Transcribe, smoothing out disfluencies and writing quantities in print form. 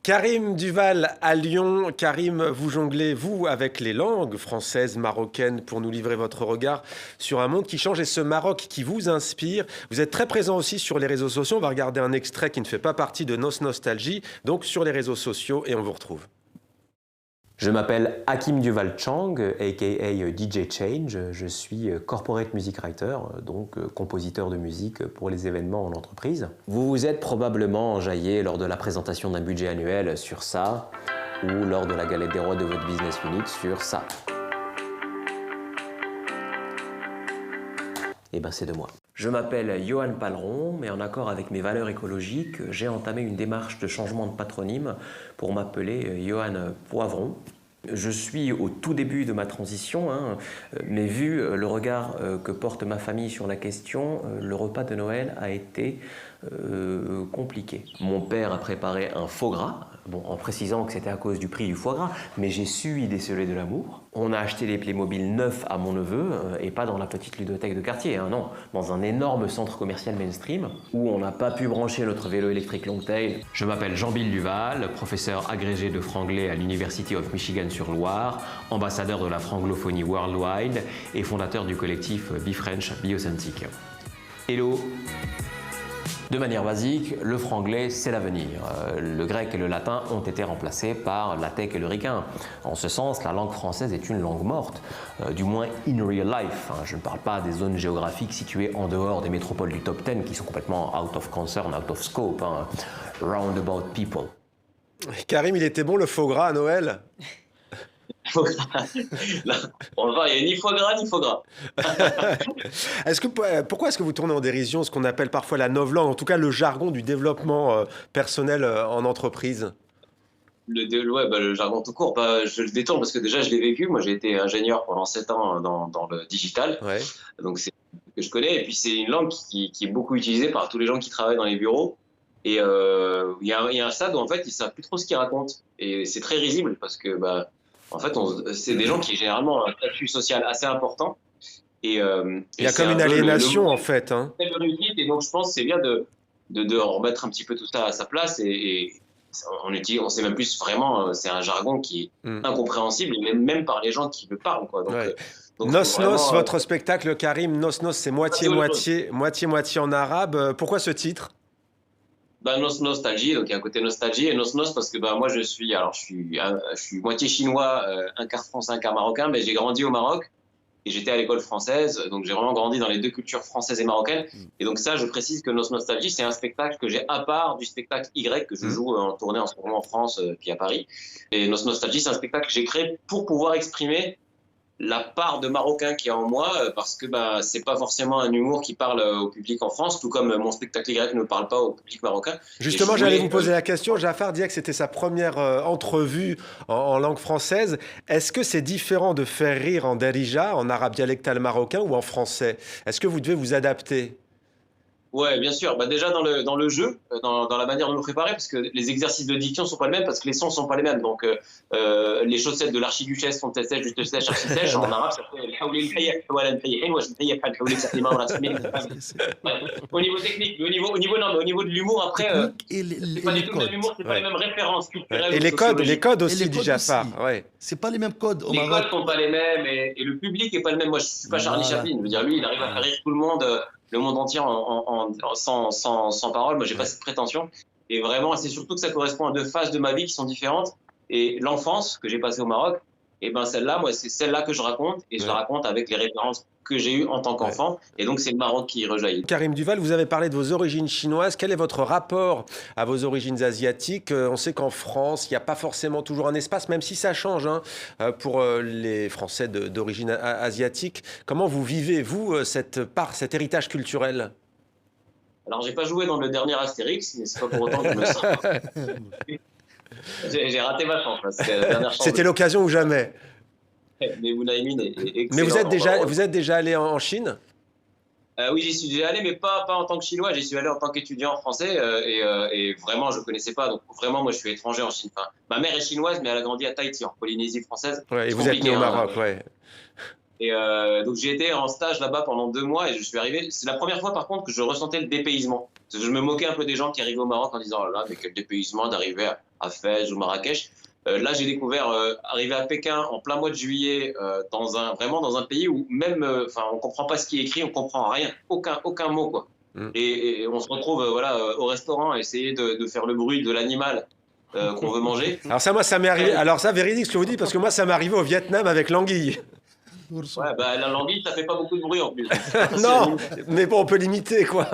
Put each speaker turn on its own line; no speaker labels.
Karim Duval à Lyon. Karim, vous jonglez, vous, avec les langues françaises, marocaines, pour nous livrer votre regard sur un monde qui change et ce Maroc qui vous inspire. Vous êtes très présent aussi sur les réseaux sociaux. On va regarder un extrait qui ne fait pas partie de Nos Nostalgie, donc sur les réseaux sociaux, et on vous retrouve.
Je m'appelle Hakim Duval Chang, aka DJ Change. Je suis corporate music writer, donc compositeur de musique pour les événements en entreprise. Vous vous êtes probablement enjaillé lors de la présentation d'un budget annuel sur ça, ou lors de la galette des rois de votre business unit sur ça. Eh ben c'est de moi. Je m'appelle Johan Paleron, mais en accord avec mes valeurs écologiques, j'ai entamé une démarche de changement de patronyme pour m'appeler Johan Poivron. Je suis au tout début de ma transition, mais vu le regard que porte ma famille sur la question, le repas de Noël a été compliqué. Mon père a préparé un faux gras, bon, en précisant que c'était à cause du prix du foie gras, mais j'ai su y déceler de l'amour. On a acheté les Playmobil neufs à mon neveu, et pas dans la petite ludothèque de quartier, non, dans un énorme centre commercial mainstream, où on n'a pas pu brancher notre vélo électrique Longtail. Je m'appelle Jean-Bill Duval, professeur agrégé de franglais à l'University of Michigan-sur-Loire, ambassadeur de la franglophonie worldwide et fondateur du collectif Be French, Be Authentic. Hello! De manière basique, le franglais, c'est l'avenir. Le grec et le latin ont été remplacés par la tech et le ricain. En ce sens, la langue française est une langue morte, du moins in real life. Je ne parle pas des zones géographiques situées en dehors des métropoles du top 10 qui sont complètement out of concern, out of scope. Roundabout people.
Karim, il était bon le faux gras à Noël?
Là, on va voir, il n'y a ni foie gras ni faux gras.
Pourquoi est-ce que vous tournez en dérision ce qu'on appelle parfois la novlangue, en tout cas le jargon du développement personnel en entreprise?
Le jargon tout court, je le détourne parce que déjà je l'ai vécu. Moi j'ai été ingénieur pendant 7 ans dans le digital,
Ouais.
donc c'est que je connais. Et puis c'est une langue qui est beaucoup utilisée par tous les gens qui travaillent dans les bureaux. Et il y a un stade où en fait ils ne savent plus trop ce qu'ils racontent. Et c'est très risible parce que en fait, c'est des gens qui généralement ont un statut social assez important.
Il y a comme une aliénation en fait.
Et donc je pense que c'est bien de remettre un petit peu tout ça à sa place. Et on sait même plus vraiment, c'est un jargon qui est incompréhensible, même par les gens qui le parlent, quoi. Donc,
Ouais.
donc
Nos
vraiment,
Nos, votre spectacle, Karim, Nos Nos, c'est moitié-moitié en arabe. Pourquoi ce titre?
Nostalgie, donc il y a un côté nostalgie, et Nos parce que moi je suis moitié chinois, un quart français, un quart marocain, mais j'ai grandi au Maroc et j'étais à l'école française, donc j'ai vraiment grandi dans les deux cultures françaises et marocaines. Et donc ça, je précise que Nos Nostalgie, c'est un spectacle que j'ai à part du spectacle Y que je joue en tournée en ce moment en France puis à Paris. Et Nos Nostalgie, c'est un spectacle que j'ai créé pour pouvoir exprimer la part de marocain qui est en moi, parce que c'est pas forcément un humour qui parle au public en France, tout comme mon spectacle Y ne parle pas au public marocain.
Justement, j'allais vous poser la question. Jafar disait que c'était sa première entrevue en langue française. Est-ce que c'est différent de faire rire en darija, en arabe dialectal marocain, ou en français? Est-ce que vous devez vous adapter?
Ouais, bien sûr. Déjà dans le jeu, dans la manière de nous préparer, parce que les exercices de diction sont pas les mêmes, parce que les sons sont pas les mêmes. Donc les chaussettes de l'archiduchesse sont sèches, juste sèches, archi sèches. En arabe, ça fait au niveau technique, au niveau de l'humour après, c'est pas du tout le même humour, c'est pas les mêmes références culturelles.
Et les codes aussi, dit Jafar. Ouais.
C'est pas les mêmes codes au
Les
Maroc.
codes sont pas les mêmes et le public est pas le même. Moi, je suis pas Charlie Chaplin. Je veux dire, lui, il arrive à faire rire tout le monde. Le monde entier sans parole. Moi, j'ai pas cette prétention. Et vraiment, c'est surtout que ça correspond à 2 phases de ma vie qui sont différentes. Et l'enfance que j'ai passée au Maroc, et celle-là, moi, c'est celle-là que je raconte. Et je la raconte avec les références que j'ai eues en tant qu'enfant. Et donc, c'est le Maroc qui rejaillit.
Karim Duval, vous avez parlé de vos origines chinoises. Quel est votre rapport à vos origines asiatiques? On sait qu'en France, il n'y a pas forcément toujours un espace, même si ça change pour les Français d'origine asiatique. Comment vous vivez, vous, cet héritage culturel?
Alors, j'ai pas joué dans le dernier Astérix, mais c'est pas pour autant que je me sens. J'ai raté ma chance. C'était la dernière chance.
C'était l'occasion ou jamais.
Mais Mounaimin est excellent.
Mais vous êtes déjà allé en Chine?
Oui, j'y suis déjà allé, mais pas en tant que Chinois. J'y suis allé en tant qu'étudiant français et vraiment, je ne connaissais pas. Donc, vraiment, moi, je suis étranger en Chine. Enfin, ma mère est chinoise, mais elle a grandi à Tahiti, en Polynésie française.
Ouais, et vous êtes né au Maroc, ouais.
Et donc j'ai été en stage là-bas pendant 2 mois et je suis arrivé. C'est la première fois par contre que je ressentais le dépaysement. Parce que je me moquais un peu des gens qui arrivaient au Maroc en disant oh là, mais quel dépaysement d'arriver à Fès ou Marrakech. Là, j'ai découvert arriver à Pékin en plein mois de juillet vraiment dans un pays où même, on comprend pas ce qui est écrit, on comprend rien, aucun mot quoi. Et on se retrouve au restaurant à essayer de faire le bruit de l'animal qu'on veut manger.
Alors ça, moi, ça m'est arrivé. Alors ça, véridique ce que vous dites, parce que moi, ça m'est arrivé au Vietnam avec l'anguille.
Ouais, bah, la languille, ça fait pas beaucoup de bruit en plus.
Non, mais bon, on peut l'imiter, quoi.